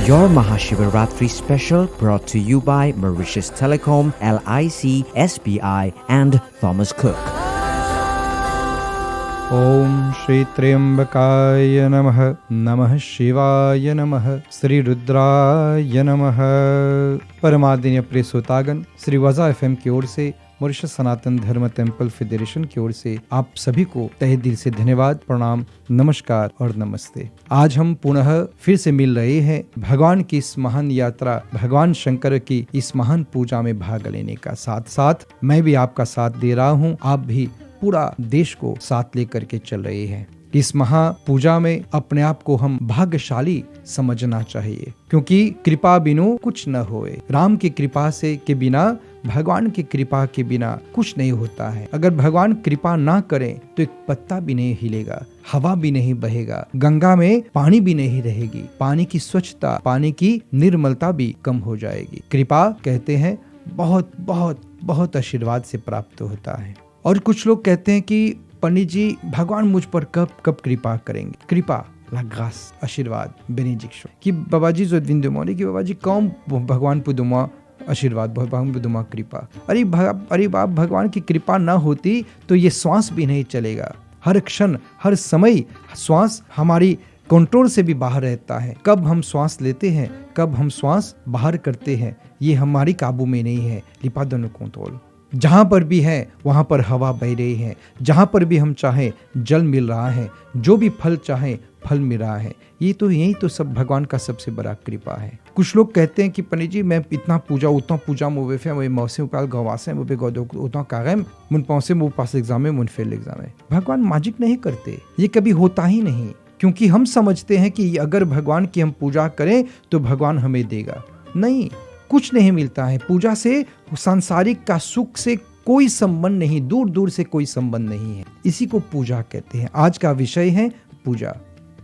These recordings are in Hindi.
Your Mahashivaratri special brought to you by Mauritius Telecom, LIC, SBI and Thomas Cook. ओम श्री त्र्यंबकाय नमः, नमः शिवाय नमः, श्री रुद्राय नमः। परमादरणीय प्रिय श्रोतागण, श्री वजा एफएम की ओर से, मॉरिशस सनातन धर्म टेम्पल फेडरेशन की ओर से आप सभी को तहे दिल से धन्यवाद, प्रणाम, नमस्कार और नमस्ते। आज हम पुनः फिर से मिल रहे हैं भगवान की इस महान यात्रा, भगवान शंकर की इस महान पूजा में भाग लेने का। साथ साथ मैं भी आपका साथ दे रहा हूँ, आप भी पूरा देश को साथ लेकर के चल रहे हैं। इस महापूजा में अपने आप को हम भाग्यशाली समझना चाहिए, क्योंकि कृपा बिनु कुछ न होए। राम की कृपा से के बिना, भगवान की कृपा के बिना कुछ नहीं होता है। अगर भगवान कृपा ना करें तो एक पत्ता भी नहीं हिलेगा, हवा भी नहीं बहेगा, गंगा में पानी भी नहीं रहेगी, पानी की स्वच्छता, पानी की निर्मलता भी कम हो जाएगी। कृपा कहते हैं बहुत बहुत बहुत आशीर्वाद से प्राप्त होता है। और कुछ लोग कहते हैं कि पंडित जी भगवान मुझ पर कब कब कृपा करेंगे। कृपा la grâce, आशीर्वाद, bénédiction कि बाबा जी जो दिन दे कि बाबा जी कौन भगवान पुदुमा आशीर्वाद, भगवान पुदुमा कृपा। अरे बाप, भगवान की कृपा ना होती तो ये श्वास भी नहीं चलेगा। हर क्षण हर समय श्वास हमारी कंट्रोल से भी बाहर रहता है। कब हम श्वास लेते हैं, कब हम श्वास बाहर करते हैं, ये हमारी काबू में नहीं है। लिपादन कंट्रोल जहाँ पर भी है वहाँ पर हवा बह रही है, जहाँ पर भी हम चाहें जल मिल रहा है, जो भी फल चाहें फल मिल रहा है। यही तो सब भगवान का सबसे बड़ा कृपा है। कुछ लोग कहते हैं कि पंडित जी मैं इतना पूजा उतना पूजा मुझे फे मुझे मौसे उपाल गवासे मुझे गौदो उतना कागम मुन पहुंचे मुझ पास एग्जाम में मुन फेल एग्जाम है। भगवान मैजिक नहीं करते, ये कभी होता ही नहीं, क्योंकि हम समझते हैं कि अगर भगवान की हम पूजा करें तो भगवान हमें देगा। नहीं, कुछ नहीं मिलता है। पूजा से सांसारिक का सुख से कोई संबंध नहीं, दूर दूर से कोई संबंध नहीं है। इसी को पूजा कहते हैं। आज का विषय है पूजा।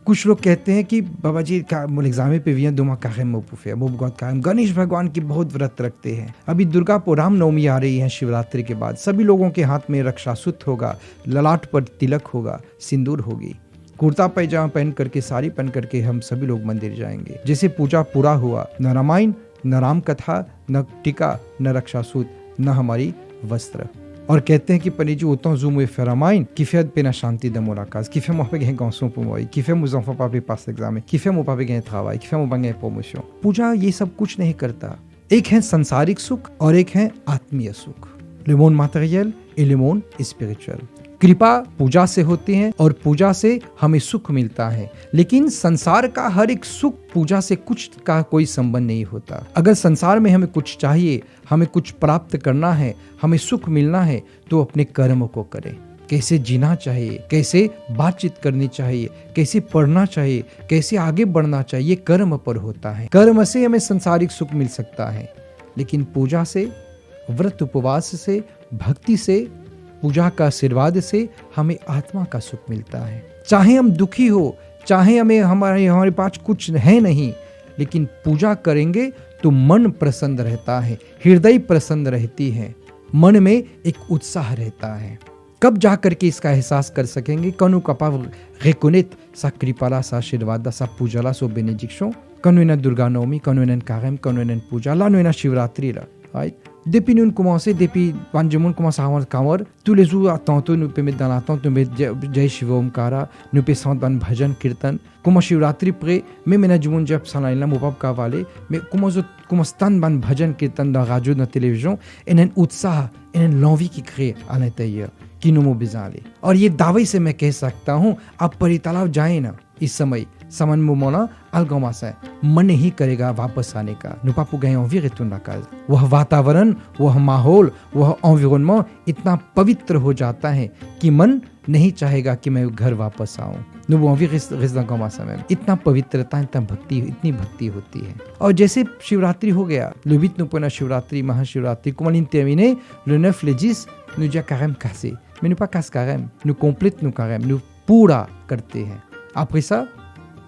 कुछ लोग कहते हैं कि बाबा जी का एग्जाम पे भी दुमा गणेश भगवान की बहुत व्रत रखते हैं। अभी दुर्गा को रामनवमी आ रही है, शिवरात्रि के बाद सभी लोगों के हाथ में रक्षासूत्र होगा, ललाट पर तिलक होगा, सिंदूर होगी, कुर्ता पैजामा पहन करके, साड़ी पहन करके हम सभी लोग मंदिर जाएंगे। जैसे पूजा पूरा हुआ, न रामायण, न राम कथा, न टीका, न रक्षासूत्र, न हमारी वस्त्र। और कहते हैं कि पंडित जी उतना जूम हुए फेरामाइन किफियत पे ना शांति द मुलाकात किफे मोह पे गए गांसों पुमोई किफे मुजफ्फर पापे पास एग्जाम में किफे मोह पापे गए थावाई किफे मोह बंगे प्रमोशन। पूजा ये सब कुछ नहीं करता। एक है सांसारिक सुख और एक है आत्मीय सुख, le monde matériel et le monde spirituel। कृपा पूजा से होती है और पूजा से हमें सुख मिलता है, लेकिन संसार का हर एक सुख पूजा से कुछ का कोई संबंध नहीं होता। अगर संसार में हमें कुछ चाहिए, हमें कुछ प्राप्त करना है, हमें सुख मिलना है, तो अपने कर्म को करें। कैसे जीना चाहिए, कैसे बातचीत करनी चाहिए, कैसे पढ़ना चाहिए, कैसे आगे बढ़ना चाहिए, कर्म पर होता है। कर्म से हमें संसारिक सुख मिल सकता है, लेकिन पूजा से, व्रत उपवास से, भक्ति से, पूजा का आशीर्वाद से हमें आत्मा का सुख मिलता है। चाहे हम दुखी हो, चाहे हमारे पास कुछ है नहीं, लेकिन पूजा करेंगे तो मन प्रसन्न रहता है, हृदय प्रसन्न रहती है, मन में एक उत्साह रहता है। कब जा करके इसका एहसास कर सकेंगे? कनु कपाव रेकुनित सा कृपाला सा आशीर्वाद सा पूजाला सो बेनेडिक्शन कनु न दुर्गा नवमी, कनु न कागम, कनु न पूजा ला, नु न शिवरात्रि ला, right? Depuis nous commençons, depuis quand nous commençons à avoir kamar, tous les jours tantôt nous peut mettre dans l'attente, nous mettre jai shiva omkara, nous peut sentir ban bhajan kirtan, comment Shivratri pre, mais maintenant nous जब सनाइला मोबाइल का वाले, mais comment stan ban bhajan kirtan dans radio, dans télévision, et un उत्साह, et l'envie qui crée à l'intérieur, qui nous mobilise. और ये दावे से मैं कह सकता हूँ, आप परितालाब जाए ना इस समय समन मुमोना अलगोमास है, मन नहीं करेगा वापस आने का। नुपापु गए environnement, वह वातावरण, वह माहौल, वह environnement इतना पवित्र हो जाता है कि मन नहीं चाहेगा कि मैं घर वापस आऊं। नु environnement में इतना पवित्रता, इतनी भक्ति होती है। और जैसे शिवरात्रि हो गया, le 8 नुपना Shivratri, Mahashivratri, comment il termine, le 9 le 10 nous déjà carême cassé, mais nous pas casse carême, nous complète nous carême, nous पूरा करते हैं। Après ça,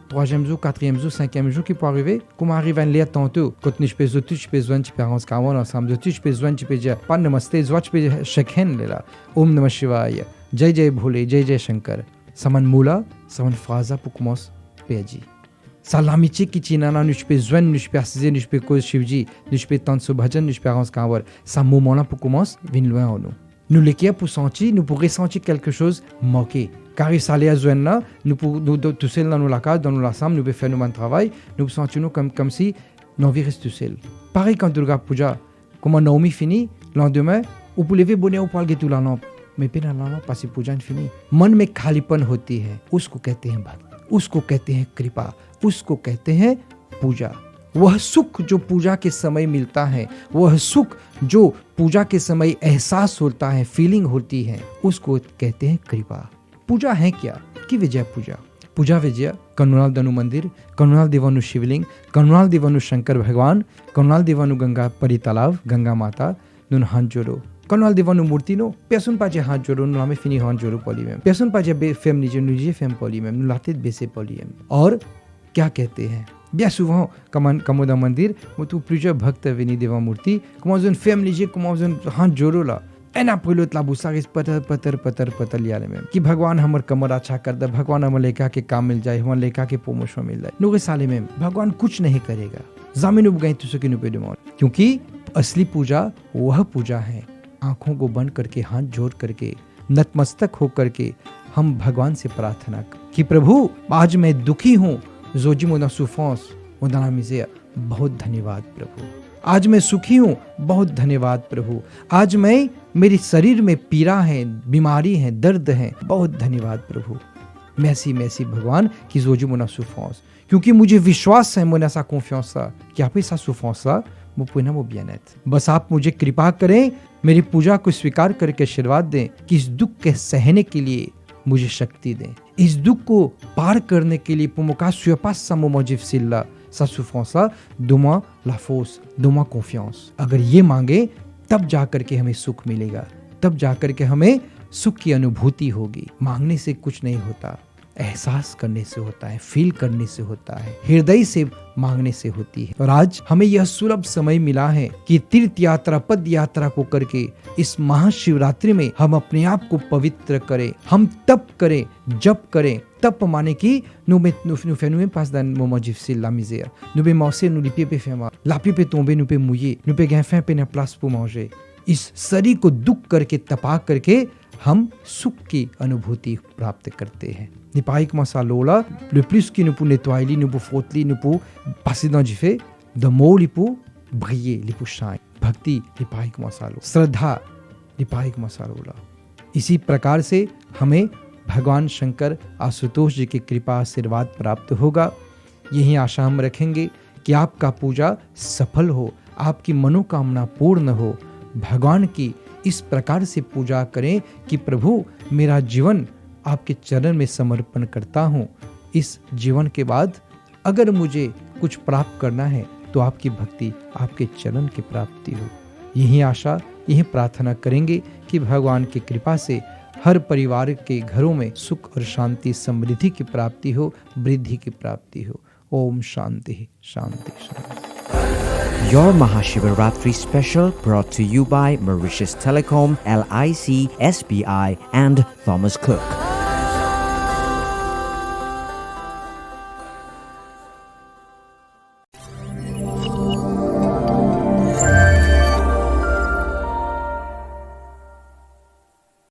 troisième jour, quatrième jour, cinquième jour qui peut arriver, comment arrive à lire tantôt, quand nous peux zoter, tu peux zoter, tu peux rentrer quand on ensemble, tu peux zoter, tu peux dire pas namaste, zoter, tu peux shake hand là, Om Namah Shivaya, Jai Jai Bhole, Jai Jai Shankar, saman mula, saman phrase pour commencer, péji. Salamichi ki chinana nous pe joindre, nous pe assiser, nous pe cause Shivji, nous pe tant sous bhajan, nous pe avance quand ça moment là pour commence vient loin en nous. Nous l'équipe pour sentir, nous pour ressentir quelque chose manqué. Car il s'allait à joindre là, nous pour nous tout seul dans la case, dans la chambre, nous peut faire nous travail, nous sentir nous comme si nos vies restent tout seul. Pareil quand Durga Puja, comment Naomi finit, lendemain, vous pouvez lever bonnet ou pour aller tout la lampe. Mais puis la lampe parce que Puja Finney मन में खालीपन होती है उसको कहते हैं भक्ति, उसको कहते हैं कृपा, उसको कहते हैं पूजा। वह सुख जो पूजा के समय मिलता है, वह सुख जो पूजा के समय एहसास होता है, फीलिंग होती है, उसको कहते हैं कृपा। पूजा है क्या कि विजय पूजा, पूजा विजय कनुनाल दनु मंदिर, कनुनाल देवानु शिवलिंग, कनुनाल देवानु शंकर भगवान, कनुनाल देवानु गंगा परी तालाब, गंगा माता नुन हाथ जोड़ो, कनुनाल देवानु मूर्ति नो पेसुन पाजे हाथ जोड़ो, नुलामे फिनी हाथ जोड़ो पॉली में पेसुन पाजे बे फेम नीचे फेम पॉली में नुलाते बेसे पॉली में। और क्या कहते हैं bien souvent comme dans मंदिर वो तो plusieurs भक्त विनी देवा मूर्ति comment une femme लीजिए comment une हाथ जोड़ो ला N après l'autre la Busa के पतर लिया ले में कि भगवान हमर कमर अच्छा कर दे, भगवान हमर लेका के काम मिल जाए, हमर लेका के प्रमोशन मिल जाए। नोगे साले में भगवान कुछ नहीं करेगा, जमीन उब गई तुझे किनु पे डुमाओ, क्योंकि असली पूजा वह पूजा है आंखों को बंद करके हाथ जोड़ करके नतमस्तक होकर के हम भगवान से प्रार्थना कि प्रभु आज मैं दुखी हूँ, जोजी मोदा सुफोंस मोदा मिज़े, बहुत धन्यवाद प्रभु। आज मैं सुखी हूँ, बहुत धन्यवाद प्रभु। आज मैं मेरे शरीर में पीड़ा है, बीमारी है, दर्द है, बहुत धन्यवाद प्रभु। मैसी भगवान की जोजी मोना सुफोंस, क्योंकि मुझे विश्वास है मोना सा कॉन्फिडेंस कि आप ऐसा सुफोंस वो पुनः वो बियानत। बस आप मुझे कृपा करें, मेरी पूजा को स्वीकार करके आशीर्वाद दें कि इस दुख के सहने के लिए मुझे शक्ति दें, इस दुख को पार करने के लिए पुमका सुयपास समो मजिफ सिल्ला सा सुफोंसा दुमा लाफोस दुमा कॉन्फिडेंस। अगर ये मांगे तब जाकर के हमें सुख मिलेगा, तब जाकर के हमें सुख की अनुभूति होगी। मांगने से कुछ नहीं होता, एहसास करने से होता है, फील करने से होता है, हृदय से मांगने से होती है। और आज हमें यह सुलभ समय मिला है कि तीर्थ यात्रा पद यात्रा को करके इस महाशिवरात्रि में हम अपने आप को पवित्र करें, हम तप करें, जप करें। तप माने कि नुफे पास दान मोमोजिफ से लामिज़े नुबे मौसे नुलिपे पे फेमा लापी पे तोंबे नुपे मुये नुपे गैफे पे न प्लास पो मांगे। इस शरीर को दुख करके तपा करके हम सुख की अनुभूति प्राप्त करते हैं। निपाइक मसालोला le plus qui nous pour nettoyer nous pour frotter nous pour passer dans du fait de mots li pour briller li pour shine। भक्ति निपाइक मसालो, श्रद्धा निपाइक मसालोला। इसी प्रकार से हमें भगवान शंकर आशुतोष जी की कृपा आशीर्वाद प्राप्त होगा। यही आशा हम रखेंगे कि आपका पूजा सफल हो, आपकी मनोकामना पूर्ण हो। भगवान की इस प्रकार से पूजा करें कि प्रभु मेरा जीवन आपके चरण में समर्पण करता हूँ। इस जीवन के बाद अगर मुझे कुछ प्राप्त करना है तो आपकी भक्ति, आपके चरण की प्राप्ति हो। यही आशा, यही प्रार्थना करेंगे कि भगवान की कृपा से हर परिवार के घरों में सुख और शांति, समृद्धि की प्राप्ति हो, वृद्धि की प्राप्ति हो। ओम शांति शांति शांति। Your Mahashivaratri special brought to you by Mauritius Telecom, LIC, SBI and Thomas Cook.